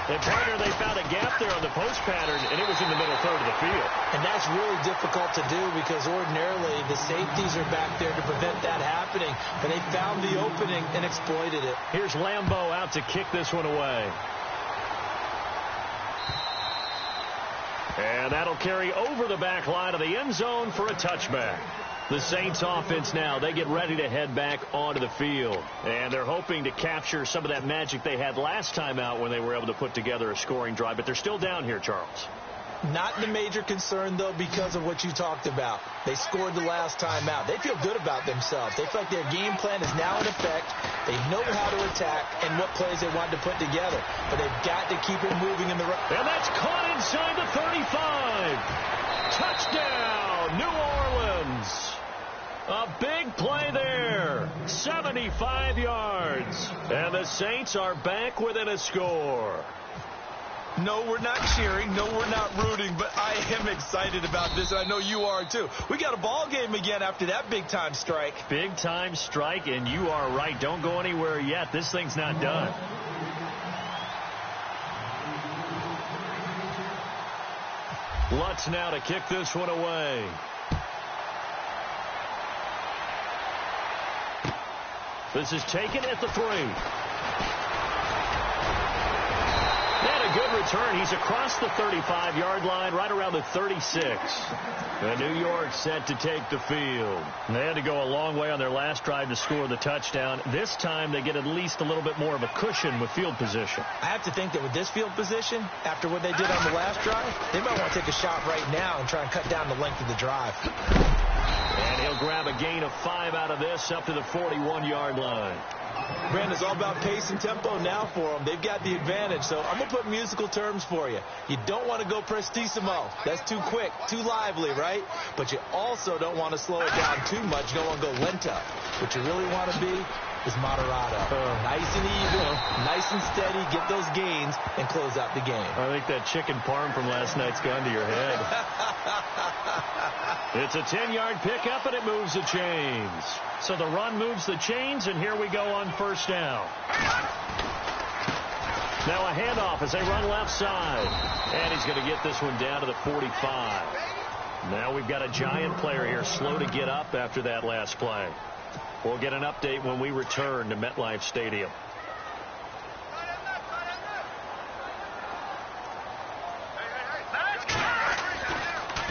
And partner, they found a gap there on the post pattern, and it was in the middle third of the field. And that's really difficult to do because ordinarily the safeties are back there to prevent that happening. But they found the opening and exploited it. Here's Lambeau out to kick this one away. And that'll carry over the back line of the end zone for a touchback. The Saints offense now, they get ready to head back onto the field. And they're hoping to capture some of that magic they had last time out when they were able to put together a scoring drive. But they're still down here, Charles. Not the major concern, though, because of what you talked about. They scored the last time out. They feel good about themselves. They feel like their game plan is now in effect. They know how to attack and what plays they want to put together. But they've got to keep it moving in the right. And that's caught inside the 35. Touchdown, New Orleans. A big play there. 75 yards. And the Saints are back within a score. No, we're not cheering. No, we're not rooting. But I am excited about this, and I know you are too. We got a ball game again after that big-time strike. Big-time strike, and you are right. Don't go anywhere yet. This thing's not done. Lutz now to kick this one away. This is taken at the 3. And a good return. He's across the 35-yard line, right around the 36. And New York set to take the field. They had to go a long way on their last drive to score the touchdown. This time they get at least a little bit more of a cushion with field position. I have to think that with this field position, after what they did on the last drive, they might want to take a shot right now and try and cut down the length of the drive. And he'll grab a gain of 5 out of this up to the 41-yard line. Brandon, it's all about pace and tempo now for them. They've got the advantage, so I'm going to put musical terms for you. You don't want to go prestissimo. That's too quick, too lively, right? But you also don't want to slow it down too much. You don't want to go lento. What you really want to be is moderato. Nice and even, nice nice and steady, get those gains, and close out the game. I think that chicken parm from last night's gone to your head. It's a 10-yard pickup, and it moves the chains. So the run moves the chains, and here we go on first down. Now a handoff as they run left side. And he's going to get this one down to the 45. Now we've got a giant player here, slow to get up after that last play. We'll get an update when we return to MetLife Stadium.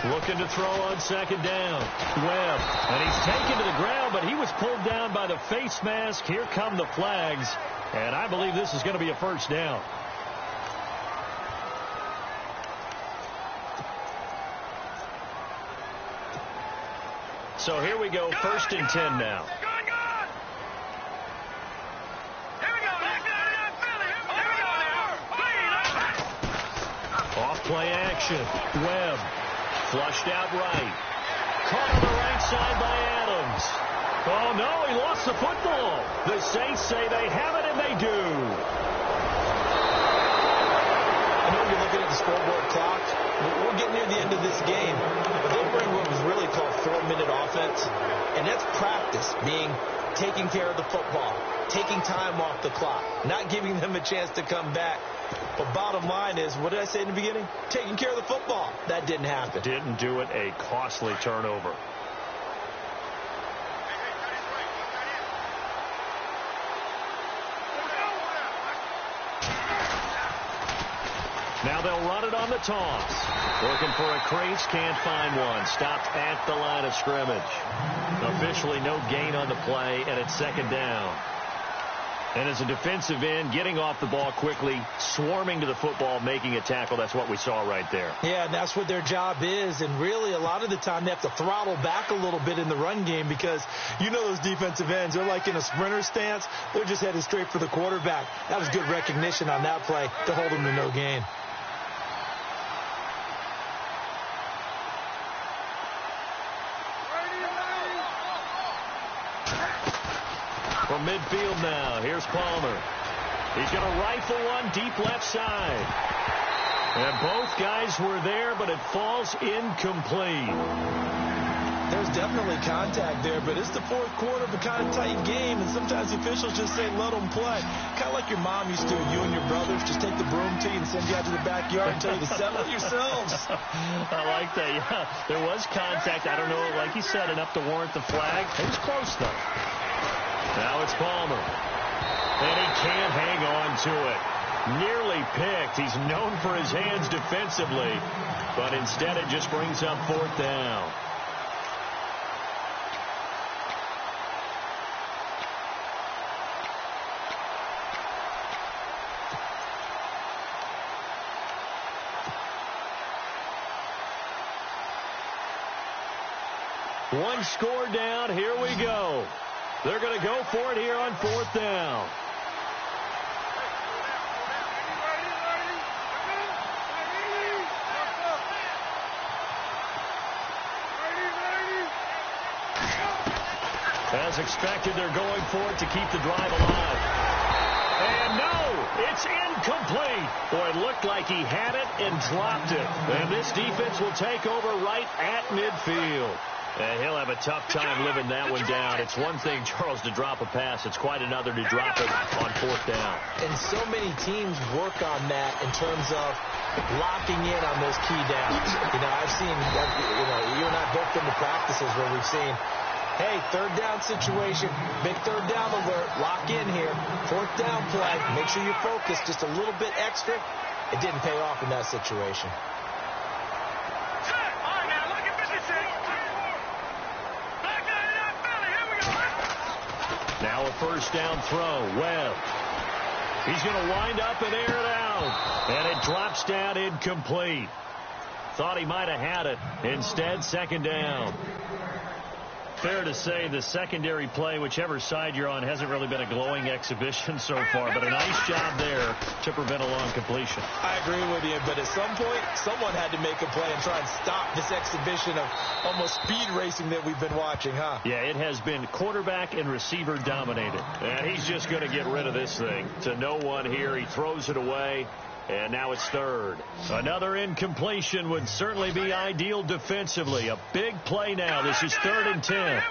Looking to throw on second down. Webb. And he's taken to the ground, but he was pulled down by the face mask. Here come the flags. And I believe this is going to be a first down. So here we go, first and 10 now. Off play action. Webb. Flushed out right. Caught on the right side by Adams. Oh, no, he lost the football. The Saints say they have it, and they do. I know you're looking at the scoreboard clock. We're getting near the end of this game. But they bring what was really called 4-minute offense. And that's practice, being taking care of the football, taking time off the clock, not giving them a chance to come back. But bottom line is, what did I say in the beginning? Taking care of the football. That didn't happen. Didn't do it. A costly turnover. Now they'll run it on the toss. Looking for a crease, can't find one. Stopped at the line of scrimmage. Officially no gain on the play, and it's second down. And as a defensive end, getting off the ball quickly, swarming to the football, making a tackle, that's what we saw right there. Yeah, and that's what their job is. And really, a lot of the time, they have to throttle back a little bit in the run game because you know those defensive ends, they're like in a sprinter stance. They're just headed straight for the quarterback. That was good recognition on that play to hold them to no gain. From midfield now, here's Palmer. He's going to rifle one deep left side. And both guys were there, but it falls incomplete. There's definitely contact there, but it's the fourth quarter of a kind of tight game, and sometimes the officials just say let them play. Kind of like your mom used to do, you and your brothers just take the broom to you and send you out to the backyard and tell you to settle it yourselves. I like that, yeah. There was contact. I don't know, like you said, enough to warrant the flag. It was close, though. Now it's Palmer. And he can't hang on to it. Nearly picked. He's known for his hands defensively, but instead it just brings up fourth down. One score down. Here we go. They're going to go for it here on fourth down. As expected, they're going for it to keep the drive alive. And no, it's incomplete. Boy, it looked like he had it and dropped it. And this defense will take over right at midfield. And he'll have a tough time living that one down. It's one thing, Charles, to drop a pass. It's quite another to drop it on fourth down. And so many teams work on that in terms of locking in on those key downs. You know, I've seen, you and I both been to practices where we've seen, hey, third down situation, big third down alert, lock in here, fourth down play, make sure you're focused just a little bit extra. It didn't pay off in that situation. Now a first down throw. Webb. He's going to wind up and air it out. And it drops down incomplete. Thought he might have had it. Instead, second down. fair to say the secondary play, whichever side you're on, hasn't really been a glowing exhibition so far, but a nice job there to prevent a long completion. I agree with you, but at some point, someone had to make a play and try and stop this exhibition of almost speed racing that we've been watching, huh? Yeah, it has been quarterback and receiver dominated. And he's just going to get rid of this thing. To no one here. He throws it away. And now it's third. Another incompletion would certainly be ideal defensively. A big play now. This is 3rd and 10.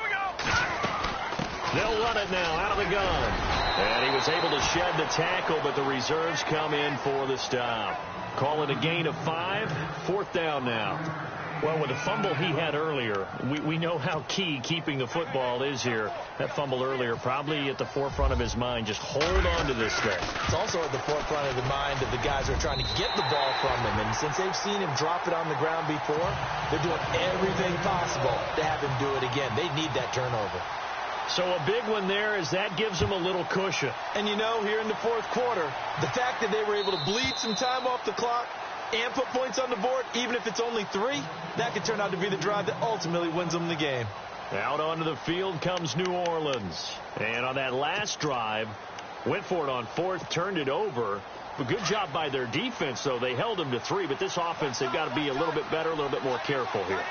They'll run it now out of the gun. And he was able to shed the tackle, but the reserves come in for the stop. Call it a gain of 5. 4th down now. Well, with the fumble he had earlier, we know how key keeping the football is here. That fumble earlier probably at the forefront of his mind. Just hold on to this thing. It's also at the forefront of the mind of the guys who are trying to get the ball from him. And since they've seen him drop it on the ground before, they're doing everything possible to have him do it again. They need that turnover. So a big one there as that gives them a little cushion. And, you know, here in the 4th quarter, the fact that they were able to bleed some time off the clock and put points on the board, even if it's only 3, that could turn out to be the drive that ultimately wins them the game. Out onto the field comes New Orleans. And on that last drive, went for it on 4th, turned it over. But good job by their defense, though. They held them to 3, but this offense, they've got to be a little bit better, a little bit more careful here.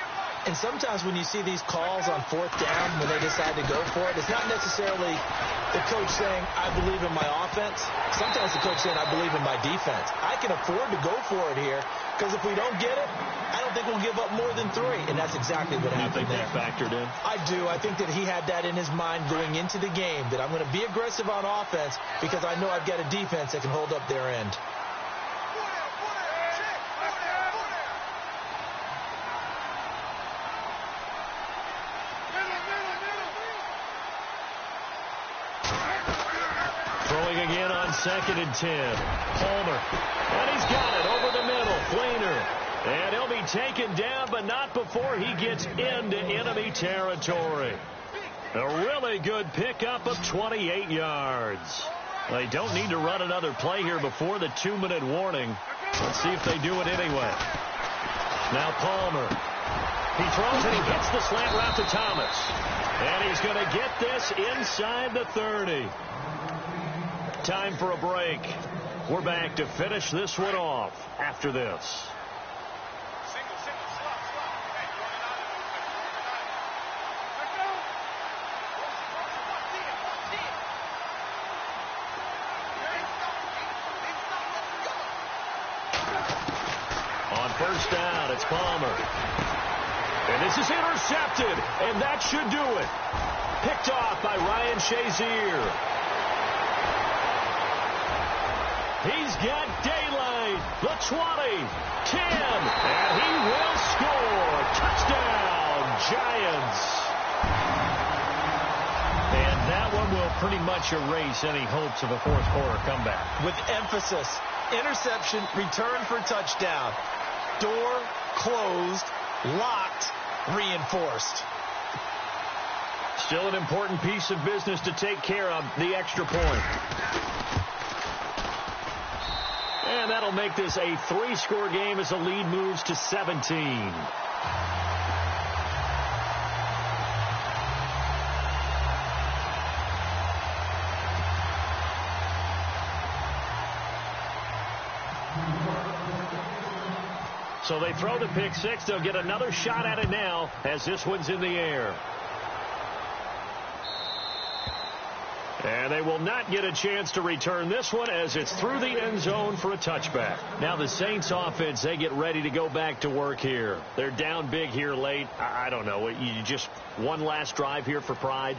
And sometimes when you see these calls on 4th down, when they decide to go for it, it's not necessarily the coach saying, I believe in my offense. Sometimes the coach saying, I believe in my defense. I can afford to go for it here because if we don't get it, I don't think we'll give up more than 3. And that's exactly what happened there. You think that factored in? I do. I think that he had that in his mind going into the game, that I'm going to be aggressive on offense because I know I've got a defense that can hold up their end. Throwing again on 2nd and 10. Palmer. And he's got it over the middle. Fleener. And he'll be taken down, but not before he gets into enemy territory. A really good pickup of 28 yards. They don't need to run another play here before the 2-minute warning. Let's see if they do it anyway. Now Palmer. He throws and he hits the slant route to Thomas. And he's going to get this inside the 30. Time for a break. We're back to finish this one off after this. On 1st down, it's Palmer. And this is intercepted, and that should do it. Picked off by Ryan Shazier. He's got daylight. The 20, 10, and he will score. Touchdown, Giants. And that one will pretty much erase any hopes of a 4th quarter comeback. With emphasis, interception, return for touchdown. Door closed, locked, reinforced. Still an important piece of business to take care of, the extra point. And that'll make this a 3-score game as the lead moves to 17. So they throw the pick 6. They'll get another shot at it now as this one's in the air. And they will not get a chance to return this one as it's through the end zone for a touchback. Now the Saints offense, they get ready to go back to work here. They're down big here late. I don't know. You just one last drive here for pride?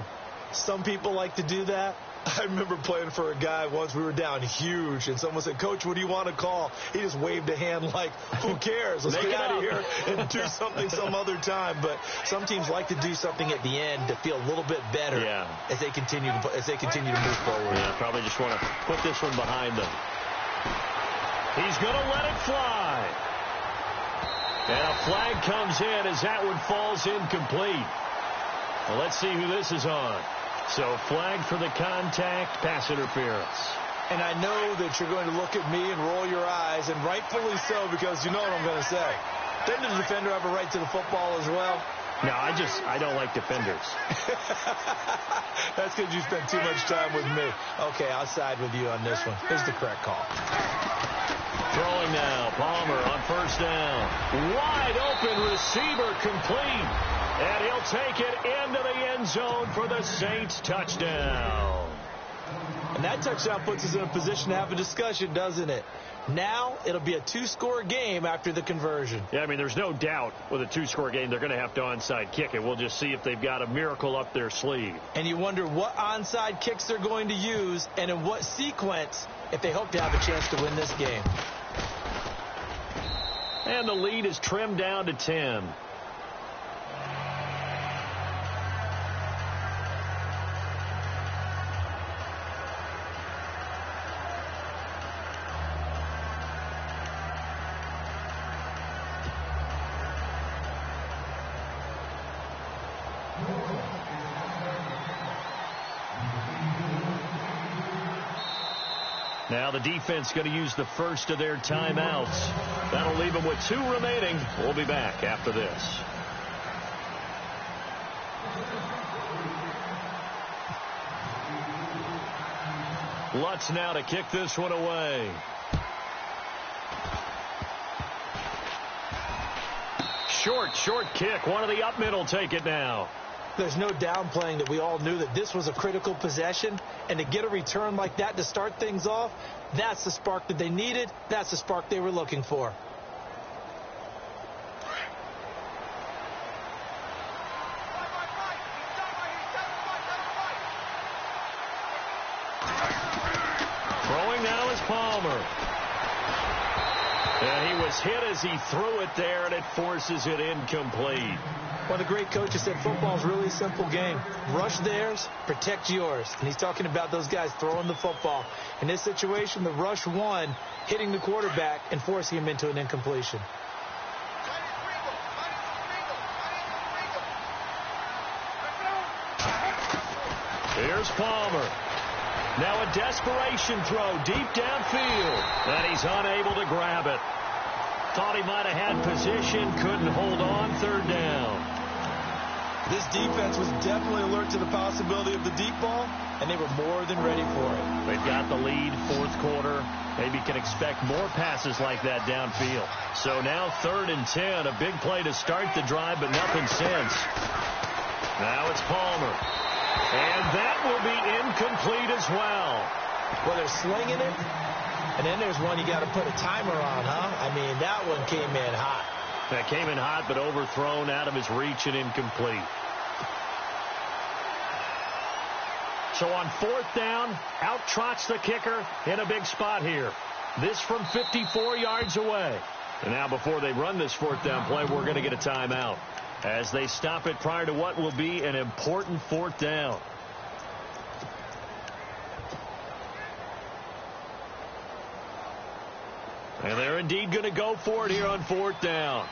Some people like to do that. I remember playing for a guy once. We were down huge, and someone said, Coach, what do you want to call? He just waved a hand like, who cares? Let's get out of here and do something some other time. But some teams like to do something at the end to feel a little bit better as they continue to move forward. Yeah, probably just want to put this one behind them. He's going to let it fly. And a flag comes in as that one falls incomplete. Well, let's see who this is on. So flag for the contact, pass interference. And I know that you're going to look at me and roll your eyes, and rightfully so, because you know what I'm going to say. Doesn't the defender have a right to the football as well? No, I don't like defenders. That's because you spent too much time with me. Okay, I'll side with you on this one. Here's the correct call. Throwing now, Palmer on first down. Wide open receiver complete. And he'll take it into the end zone for the Saints touchdown. And that touchdown puts us in a position to have a discussion, doesn't it? Now it'll be a two-score game after the conversion. Yeah, I mean, there's no doubt with a two-score game they're going to have to onside kick it. We'll just see if they've got a miracle up their sleeve. And you wonder what onside kicks they're going to use and in what sequence if they hope to have a chance to win this game. And the lead is trimmed down to 10. Now the defense going to use the first of their timeouts. That'll leave them with 2 remaining. We'll be back after this. Lutz now to kick this one away. Short kick. One of the up middle take it now. There's no downplaying that we all knew that this was a critical possession, and to get a return like that to start things off, that's the spark that they needed. That's the spark they were looking for. Throwing now is Palmer. And he was hit as he threw it there, and it forces it incomplete. Well, the great coach has said football is really a simple game. Rush theirs, protect yours. And he's talking about those guys throwing the football. In this situation, the rush won, hitting the quarterback and forcing him into an incompletion. Here's Palmer. Now a desperation throw deep downfield. And he's unable to grab it. Thought he might have had position, couldn't hold on, third down. This defense was definitely alert to the possibility of the deep ball, and they were more than ready for it. They've got the lead, fourth quarter. Maybe can expect more passes like that downfield. So now 3rd and 10, a big play to start the drive, but nothing since. Now it's Palmer. And that will be incomplete as well. Well, they're slinging it, and then there's one you got to put a timer on, huh? I mean, that one came in hot. That came in hot, but overthrown out of his reach and incomplete. So on 4th down, out trots the kicker in a big spot here. This from 54 yards away. And now before they run this 4th down play, we're going to get a timeout as they stop it prior to what will be an important 4th down. And they're indeed going to go for it here on 4th down.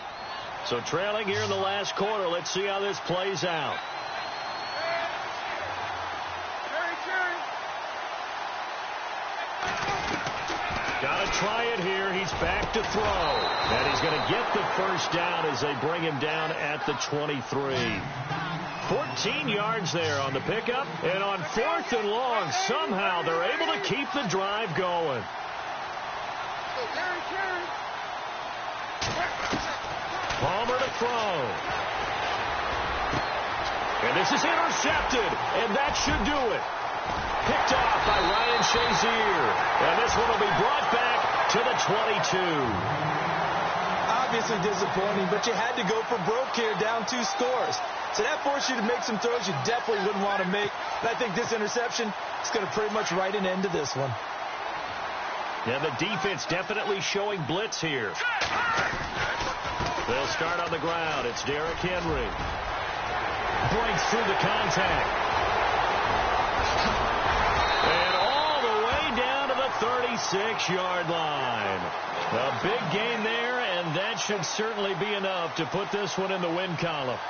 So trailing here in the last quarter. Let's see how this plays out. Got to try it here. He's back to throw. And he's going to get the first down as they bring him down at the 23. 14 yards there on the pickup. And on 4th and long, somehow they're able to keep the drive going. Palmer to throw. And this is intercepted. And that should do it. Picked off by Ryan Shazier. And this one will be brought back to the 22. Obviously disappointing, but you had to go for broke here, down 2 scores. So that forced you to make some throws you definitely wouldn't want to make. And I think this interception is going to pretty much write an end to this one. Yeah, the defense definitely showing blitz here. They'll start on the ground. It's Derrick Henry. Breaks through the contact. And all the way down to the 36-yard line. A big gain there, and that should certainly be enough to put this one in the win column.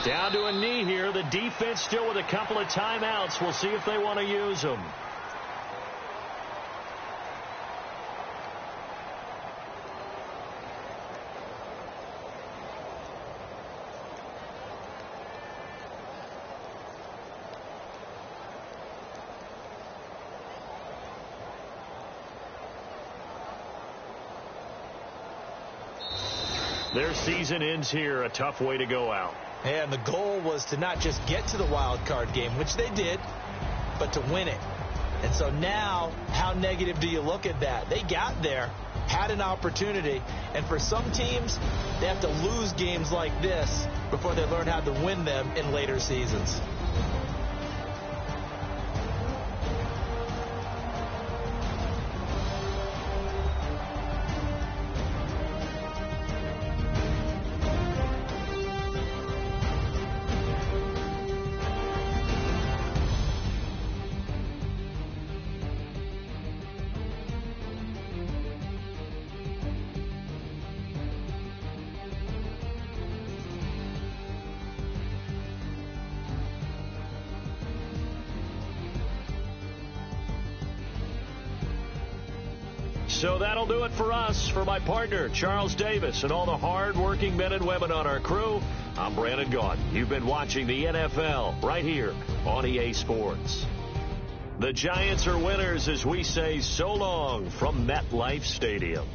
Down to a knee here. The defense still with a couple of timeouts. We'll see if they want to use them. Their season ends here. A tough way to go out. And the goal was to not just get to the wild card game, which they did, but to win it. And so now, how negative do you look at that? They got there, had an opportunity, and for some teams, they have to lose games like this before they learn how to win them in later seasons. So that'll do it for us. For my partner, Charles Davis, and all the hard-working men and women on our crew, I'm Brandon Gaudin. You've been watching the NFL right here on EA Sports. The Giants are winners as we say so long from MetLife Stadium.